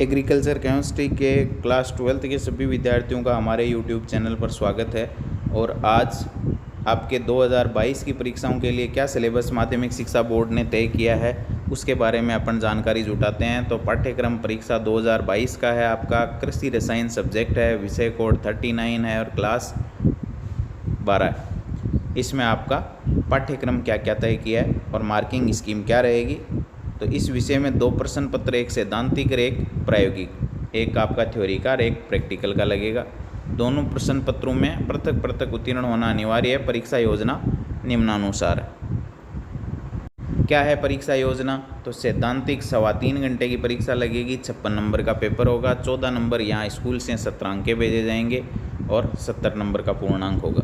Agriculture chemistry के class 12th के सभी विद्यार्थियों का हमारे यूट्यूब चैनल पर स्वागत है। और आज आपके 2022 की परीक्षाओं के लिए क्या सिलेबस माध्यमिक शिक्षा बोर्ड ने तय किया है उसके बारे में अपन जानकारी जुटाते हैं। तो पाठ्यक्रम परीक्षा 2022 का है, आपका कृषि रसायन सब्जेक्ट है, विषय कोड 39 है और क्लास 12 है। इसमें आपका पाठ्यक्रम क्या क्या तय किया है और मार्किंग स्कीम क्या रहेगी। तो इस विषय में 2 प्रश्न पत्र, एक सैद्धांतिक और एक प्रायोगिक, एक आपका थ्योरी का और एक प्रैक्टिकल का लगेगा। दोनों प्रश्न पत्रों में पृथक पृथक उत्तीर्ण होना अनिवार्य है। परीक्षा योजना निम्नानुसार है। क्या है परीक्षा योजना? तो सैद्धांतिक 3.25 घंटे की परीक्षा लगेगी, 56 नंबर का पेपर होगा, 14 नंबर यहाँ स्कूल से सत्रांक के भेजे जाएंगे और 70 नंबर का पूर्णांक होगा।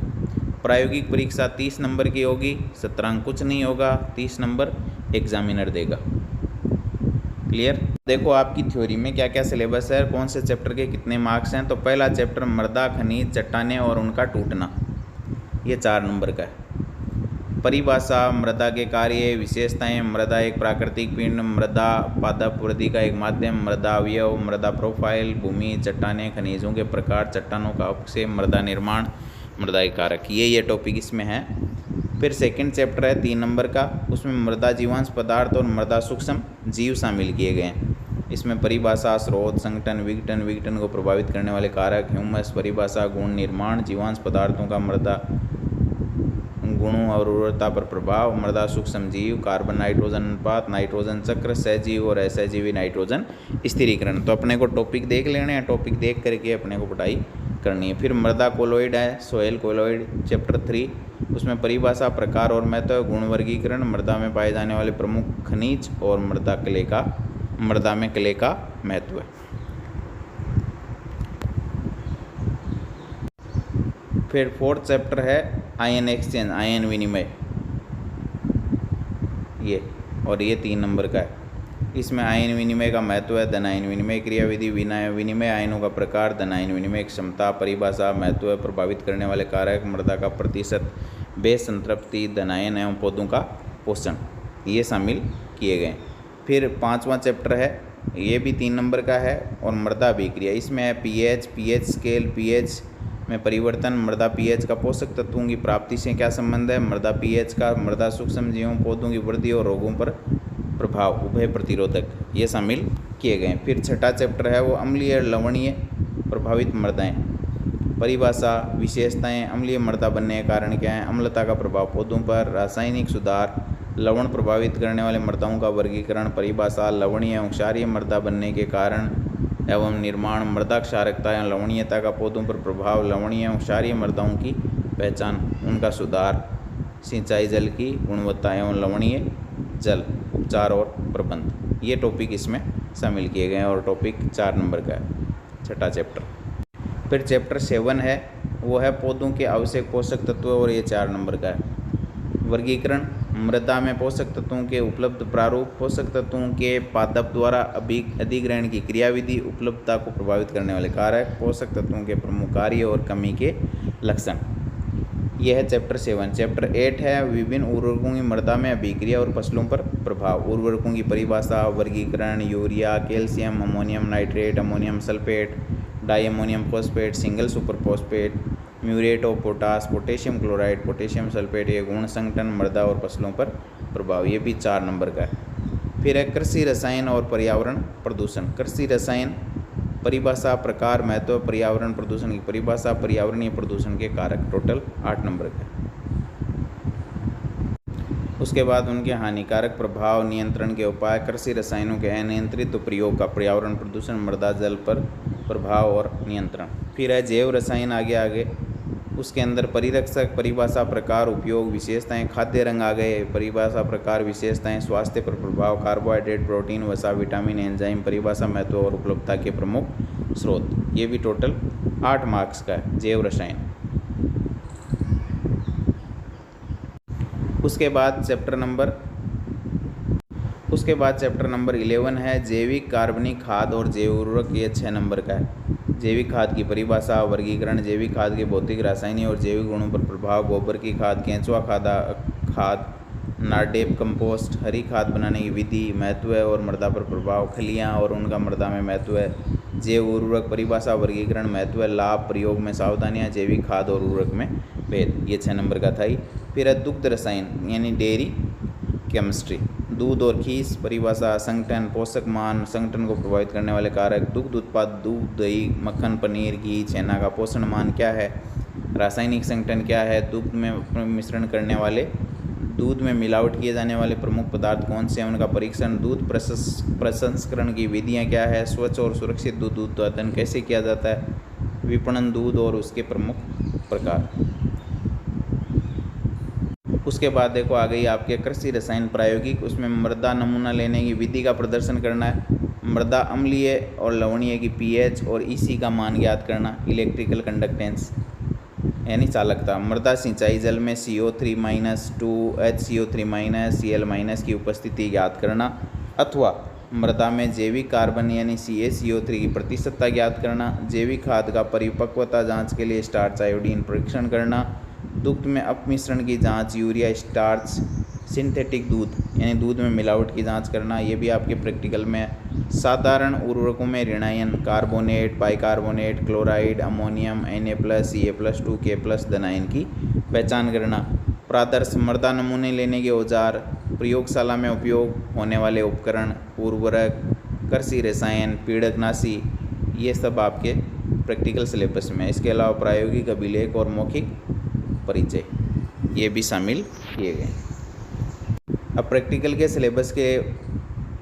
प्रायोगिक परीक्षा 30 नंबर की होगी, सत्रांक कुछ नहीं होगा, 30 नंबर एग्जामिनर देगा। क्लियर? देखो आपकी थ्योरी में क्या क्या सिलेबस है, कौन से चैप्टर के कितने मार्क्स हैं। तो पहला चैप्टर मृदा, खनिज, चट्टानें और उनका टूटना, ये 4 नंबर का है। परिभाषा, मृदा के कार्य, विशेषताएं, मृदा एक प्राकृतिक पिंड, मृदा पादप वृद्धि का एक माध्यम, मृदा अवयव, मृदा प्रोफाइल, भूमि, चट्टानें, खनिजों के प्रकार, चट्टानों का अपक्षय, मृदा निर्माण, मृदा के कारक, ये टॉपिक इसमें है। फिर सेकंड चैप्टर है 3 नंबर का, उसमें मृदा जीवांश पदार्थ और मृदा सूक्ष्म जीव शामिल किए गए हैं। इसमें परिभाषा, स्रोत, संगठन, विघटन को प्रभावित करने वाले कारक, ह्यूमस, परिभाषा, गुण निर्माण, जीवांश पदार्थों का मृदा गुणों और उर्वरता पर प्रभाव, मृदा सूक्ष्म जीव, कार्बन नाइट्रोजन अनुपात, नाइट्रोजन चक्र, सहजीव और असहजीवी नाइट्रोजन स्थिरीकरण। तो अपने को टॉपिक देख लेने हैं, टॉपिक देख करके अपने को पढ़ाई करनी है। फिर मृदा कोलोइड है, सोयल कोलोइड चैप्टर 3, उसमें परिभाषा, प्रकार और महत्व, गुण वर्गीकरण, मृदा में पाए जाने वाले प्रमुख खनिज और मृदा में क्ले का महत्व। फिर 4th चैप्टर है आयन एक्सचेंज, आयन विनिमय, ये 3 नंबर का है। इसमें आयन विनिमय का महत्व है, धन आयन विनिमय क्रियाविधि, विनिमय आयनों का प्रकार, धन आयन विनिमय क्षमता, परिभाषा, महत्व, प्रभावित करने वाले कारक, मृदा का प्रतिशत, बेस संतृप्ति, धन आयन एवं पौधों का पोषण, ये शामिल किए गए। फिर 5वां चैप्टर है, ये भी 3 नंबर का है और मृदा अभिक्रिया। इसमें है पीएच स्केल, पीएच में परिवर्तन, मृदा पीएच का पोषक तत्वों की प्राप्ति से क्या संबंध है, मृदा पीएच का मृदा सूक्ष्म जीवों, पौधों की वृद्धि और रोगों पर प्रभाव, उभय प्रतिरोधक, ये शामिल किए गए। फिर 6ठा चैप्टर है वो अम्लीय और लवणीय प्रभावित मृदाएं, परिभाषा, विशेषताएं, अम्लीय मृदा बनने के कारण क्या है, अम्लता का प्रभाव पौधों पर, रासायनिक सुधार, लवण प्रभावित करने वाले मृदाओं का वर्गीकरण, परिभाषा, लवणीय एवं क्षारीय मृदा बनने के कारण एवं निर्माण, मृदा क्षारकता एवं लवणीयता का पौधों पर प्रभाव, लवणीय एवं क्षारीय मृदाओं की पहचान, उनका सुधार, सिंचाई जल की गुणवत्ता एवं लवणीय जल उपचार और प्रबंध, ये टॉपिक इसमें शामिल किए गए हैं और टॉपिक 4 नंबर का है, 6ठा चैप्टर। फिर चैप्टर 7 है, वो है पौधों के आवश्यक पोषक तत्व और ये 4 नंबर का है। वर्गीकरण, मृदा में पोषक तत्वों के उपलब्ध प्रारूप, पोषक तत्वों के पादप द्वारा अधिग्रहण की क्रियाविधि, उपलब्धता को प्रभावित करने वाले कारक, पोषक तत्वों के प्रमुख कार्य और कमी के लक्षण, यह है चैप्टर 7। चैप्टर 8 है विभिन्न उर्वरकों की मृदा में अभिक्रिया और फसलों पर प्रभाव, उर्वरकों की परिभाषा, वर्गीकरण, urea, calcium, ammonium nitrate, ammonium sulphate, di ammonium phosphate, single super phosphate, muriate of potash, potassium chloride, potassium sulphate, ये गुण संगठन, मृदा और फसलों पर प्रभाव, ये भी 4 नंबर का है। फिर है कृषि रसायन और पर्यावरण प्रदूषण, कृषि रसायन, परिभाषा, प्रकार, महत्व, पर्यावरण प्रदूषण की परिभाषा, पर्यावरणीय प्रदूषण के कारक, टोटल 8 नंबर का। उसके बाद उनके हानिकारक प्रभाव, नियंत्रण के उपाय, कृषि रसायनों के अनियंत्रित प्रयोग का पर्यावरण प्रदूषण, मृदा जल पर प्रभाव और नियंत्रण। फिर है जैव रसायन, आगे उसके अंदर परिरक्षक, परिभाषा, प्रकार, उपयोग, विशेषताएं, खाद्य रंग आ गए, परिभाषा, प्रकार, विशेषताएं, स्वास्थ्य पर प्रभाव, कार्बोहाइड्रेट, प्रोटीन, वसा, विटामिन, एंजाइम, परिभाषा, महत्व और उपलब्धता के प्रमुख स्रोत, ये भी टोटल 8 मार्क्स का है जैव रसायन। उसके बाद चैप्टर नंबर 11 है जैविक कार्बनिक खाद और जैव उर्वरक, ये 6 नंबर का है। जैविक खाद की परिभाषा, वर्गीकरण, जैविक खाद के भौतिक, रासायनिक और जैविक गुणों पर प्रभाव, गोबर की खाद, केंचुआ खाद, नारडेप कंपोस्ट, हरी खाद बनाने की विधि, महत्व और मृदा पर प्रभाव, खलियाँ और उनका मृदा में महत्व, जैव उर्वरक परिभाषा, वर्गीकरण, महत्व, लाभ, प्रयोग में सावधानियाँ, जैविक खाद और उर्वरक में भेद। ये 6 नंबर का था ही। फिर है दुग्ध रसायन यानी डेयरी केमिस्ट्री, दूध और खीस, परिभाषा, संगठन, पोषक मान, संगठन को प्रभावित करने वाले कारक, दुग्ध उत्पाद, दूध, दही, मक्खन, पनीर, घी, छेना का पोषण मान क्या है, रासायनिक संगठन क्या है, दुग्ध में मिश्रण करने वाले, दूध में मिलावट किए जाने वाले प्रमुख पदार्थ कौन से हैं, उनका परीक्षण, दूध प्रसंस्करण की विधियां क्या है, स्वच्छ और सुरक्षित दूध उत्पादन कैसे किया जाता है, विपणन, दूध और उसके प्रमुख प्रकार। उसके बाद देखो आ गई आपके कृषि रसायन प्रायोगिक, उसमें मृदा नमूना लेने की विधि का प्रदर्शन करना है, मृदा अम्लीय और लवणीय की पीएच और ईसी का मान ज्ञात करना, इलेक्ट्रिकल कंडक्टेंस यानी चालकता, मृदा सिंचाई, जल में CO3- 2HCO3- Cl- की उपस्थिति ज्ञात करना, अथवा मृदा में जैविक कार्बन यानी CaCO3 की प्रतिशतता ज्ञात करना, जैविक खाद का परिपक्वता जांच के लिए स्टार्च आयोडीन परीक्षण करना, दुग्ध में अपमिश्रण की जांच, यूरिया, स्टार्च, सिंथेटिक दूध यानी दूध में मिलावट की जांच करना, ये भी आपके प्रैक्टिकल में है। साधारण उर्वरकों में ऋणायन, carbonate, bicarbonate, chloride, ammonium, Na+, Ca+, 2K+ धनायन की पहचान करना, प्रादर्श, मृदा नमूने लेने के औजार, प्रयोगशाला में उपयोग होने वाले उपकरण, उर्वरक, कृषि रसायन, पीड़कनाशी, ये सब आपके प्रैक्टिकल सिलेबस में। इसके अलावा प्रायोगिक अभिलेख और मौखिक परिचय ये भी शामिल किए गए। अब प्रैक्टिकल के सिलेबस के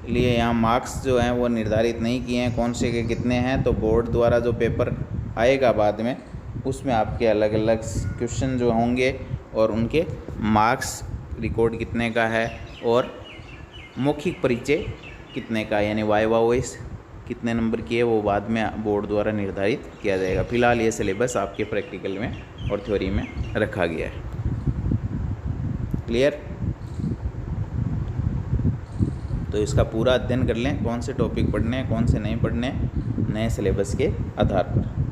लिए यहाँ मार्क्स जो हैं वो निर्धारित नहीं किए हैं कौन से के कितने हैं, तो बोर्ड द्वारा जो पेपर आएगा बाद में उसमें आपके अलग अलग क्वेश्चन जो होंगे और उनके मार्क्स रिकॉर्ड कितने का है और मौखिक परिचय कितने का यानी वाइवा वॉइस कितने नंबर की है वो बाद में बोर्ड द्वारा निर्धारित किया जाएगा। फिलहाल ये सिलेबस आपके प्रैक्टिकल में और थ्योरी में रखा गया है। क्लियर? तो इसका पूरा अध्ययन कर लें, कौन से टॉपिक पढ़ने हैं कौन से नहीं पढ़ने नए सिलेबस के आधार पर।